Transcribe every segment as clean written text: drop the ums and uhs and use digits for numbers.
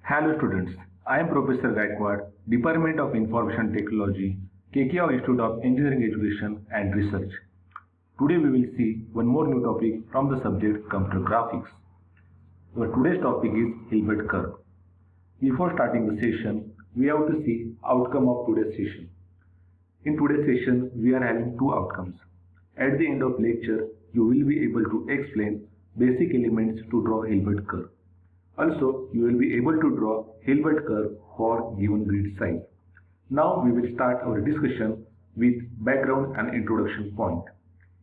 Hello students, I am Professor Gaikwad, Department of Information Technology, KKR Institute of Engineering Education and Research. Today we will see one more new topic from the subject Computer Graphics. Our today's topic is Hilbert curve. Before starting the session, we have to see outcome of today's session. In today's session, we are having two outcomes. At the end of lecture, you will be able to explain basic elements to draw Hilbert curve. Also, you will be able to draw Hilbert curve for given grid size. Now we will start our discussion with background and introduction point.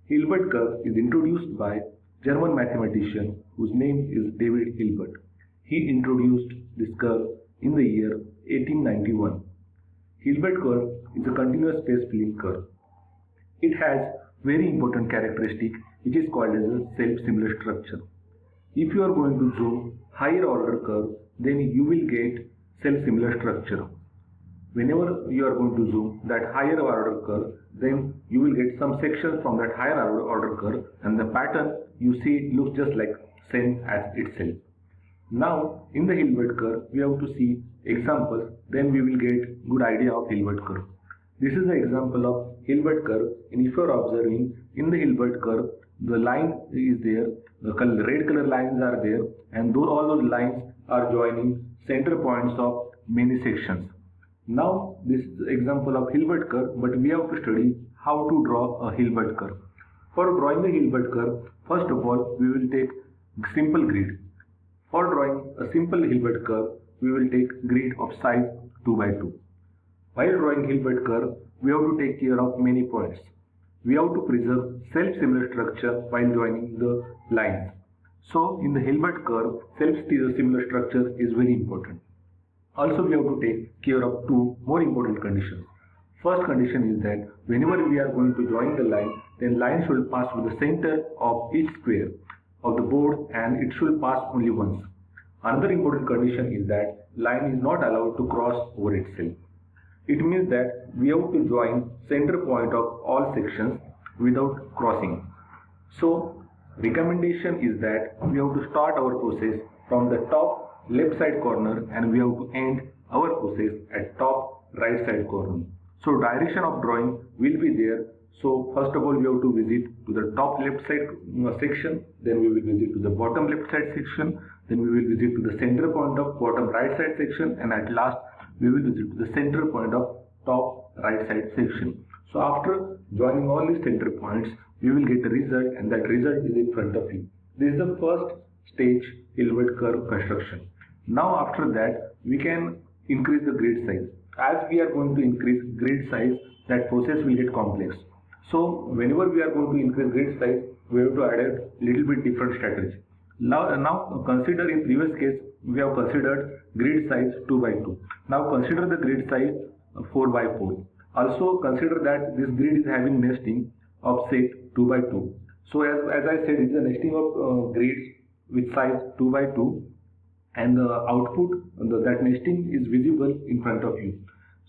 Hilbert curve is introduced by German mathematician whose name is David Hilbert. He introduced this curve in the year 1891. Hilbert curve is a continuous space filling curve. It has very important characteristic which is called as a self-similar structure. If you are going to zoom higher order curve, then you will get self-similar structure. Whenever you are going to zoom that higher order curve, then you will get some sections from that higher order curve, and the pattern you see looks just like same as itself. Now in the Hilbert curve we have to see examples, then we will get good idea of Hilbert curve. This is the example of Hilbert curve, and if you are observing in the Hilbert curve, the line is there, the red color lines are there, and all those lines are joining center points of many sections. Now this is the example of Hilbert curve, but we have to study how to draw a Hilbert curve. For drawing the Hilbert curve, first of all we will take simple grid. For drawing a simple Hilbert curve, we will take grid of size 2 by 2. While drawing Hilbert curve, we have to take care of many points. We have to preserve self-similar structure while joining the lines. So in the Hilbert curve, self-similar structure is very important. Also we have to take care of two more important conditions. First condition is that whenever we are going to join the line, then line should pass through the center of each square of the board, and it should pass only once. Another important condition is that line is not allowed to cross over itself. It means that we have to join center point of all sections without crossing. So recommendation is that we have to start our process from the top left side corner, and we have to end our process at top right side corner. So direction of drawing will be there. So first of all we have to visit to the top left side section, then we will visit to the bottom left side section, then we will visit to the center point of bottom right side section, and at last we will visit to the center point of top right side section. So after joining all these center points, we will get a result, and that result is in front of you. This is the first stage Hilbert curve construction. Now after that we can increase the grid size. As we are going to increase grid size, that process will get complex. So whenever we are going to increase grid size, we have to add a little bit different strategy. Now consider in previous case we have considered grid size 2 by 2. Now consider the grid size 4 by 4. Also consider that this grid is having nesting of say 2 by 2. So as I said, it is a nesting of grids with size 2 by 2, and the output, that nesting is visible in front of you.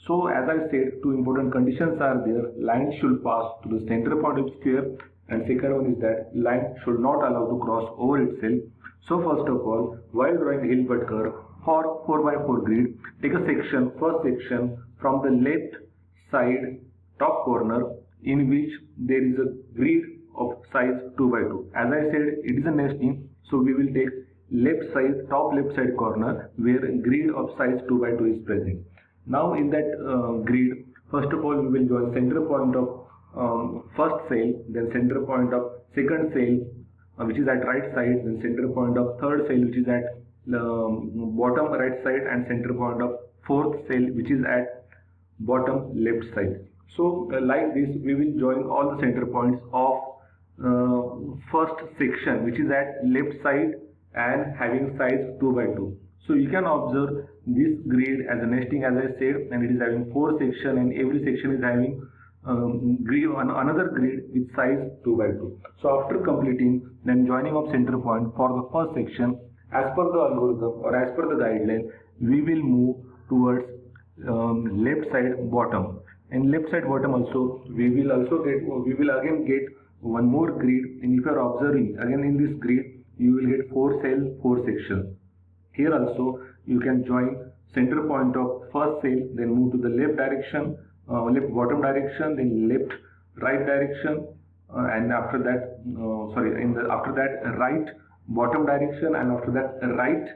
So as I said, two important conditions are there. Line should pass to the center point of square, and second one is that line should not allow to cross over itself. So first of all, while drawing Hilbert curve for 4 by 4 grid, take a section, first section from the left side top corner, in which there is a grid of size 2 by 2. As I said, it is a nesting, so we will take top left side corner where grid of size 2 by 2 is present. Now in that grid, first of all we will join center point of first cell, then center point of second cell which is at right side, then center point of third cell which is at bottom right side, and center point of fourth cell which is at bottom left side. So like this we will join all the center points of first section which is at left side and having size 2 by 2. So you can observe this grid as a nesting, as I said, and it is having 4 sections, and every section is having another grid with size 2 by 2. So after completing then joining of center point for the first section, as per the algorithm or as per the guideline, we will move towards left side bottom, and left side bottom also we will again get one more grid, and if you are observing again in this grid you will get 4 cell 4 section. Here also you can join center point of first cell, then move to the left direction, left bottom direction, then left right direction, and after that after that right bottom direction, and after that right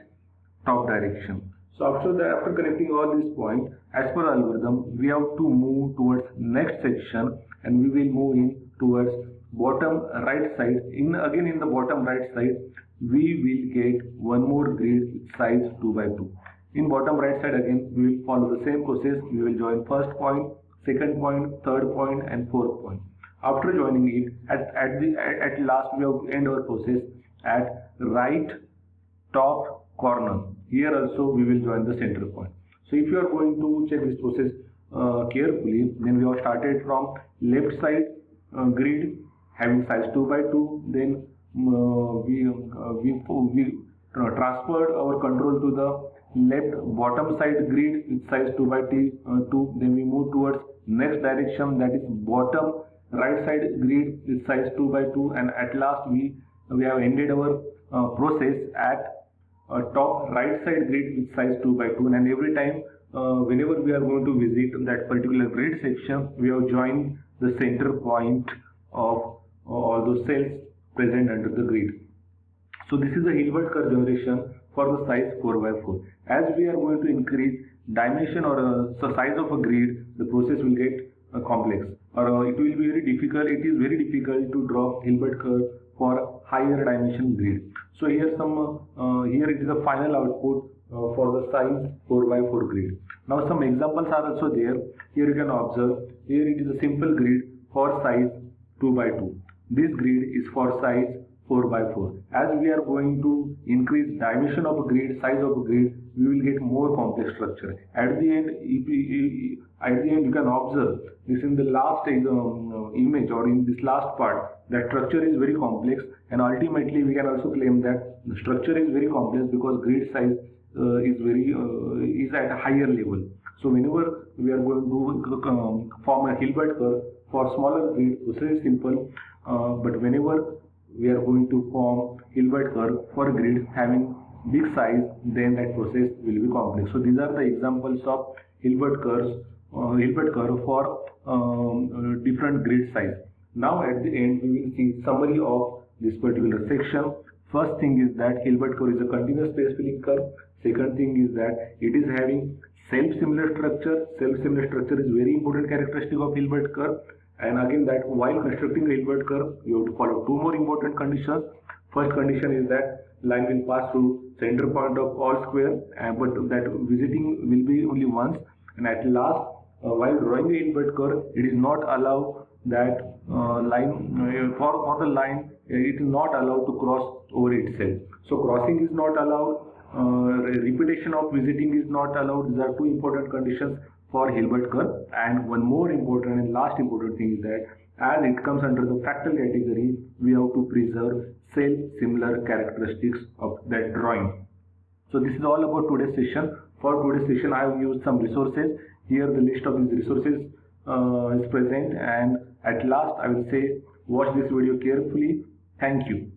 top direction. So after connecting all these points, as per algorithm, we have to move towards next section, and we will move in towards bottom right side. In the bottom right side, we will get one more grid with size 2 by 2. In bottom right side again, we will follow the same process. We will join first point, second point, third point, and fourth point. After joining it, at last we have to end our process at right top corner. Here also we will join the center point. So if you are going to check this process carefully, then we have started from left side grid having size 2 by 2. Then we transferred our control to the left bottom side grid with size 2 by 2. Then we move towards next direction, that is bottom right side grid with size 2 by 2, and at last we have ended our process at top right side grid with size 2 by 2. And every time whenever we are going to visit that particular grid section, we have joined the center point of all those cells present under the grid. So this is a Hilbert curve generation for the size 4 by 4. As we are going to increase dimension or the size of a grid, the process will get complex, or it will be very difficult. It is very difficult to draw Hilbert curve for higher dimension grid. So here here it is a final output for the size 4 by 4 grid. Now some examples are also there. Here you can observe. Here it is a simple grid for size 2 by 2. This grid is for size 4 by 4. As we are going to increase dimension of a grid, size of a grid, we will get more complex structure. At the end, you can observe this in the last image, or in this last part, that structure is very complex, and ultimately we can also claim that the structure is very complex because grid size is at a higher level. So whenever we are going to form a Hilbert curve for smaller grid, process is simple, but whenever we are going to form Hilbert curve for a grid having big size, then that process will be complex. So these are the examples of Hilbert curve for different grid size. Now at the end we will see summary of this particular section. First thing is that Hilbert curve is a continuous space filling curve. Second thing is that it is having self-similar structure. Self-similar structure is very important characteristic of Hilbert curve. And again, that while constructing a Hilbert curve, you have to follow two more important conditions. First condition is that line will pass through center point of all square, but that visiting will be only once. And at last, while drawing a Hilbert curve, it is not allowed that line for the line, it is not allowed to cross over itself. So crossing is not allowed. Repetition of visiting is not allowed. These are two important conditions for Hilbert curve. And one more important and last important thing is that as it comes under the fractal category, we have to preserve self-similar characteristics of that drawing. So this is all about today's session. For today's session, I have used some resources. Here the list of these resources is present, and at last I will say watch this video carefully. Thank you.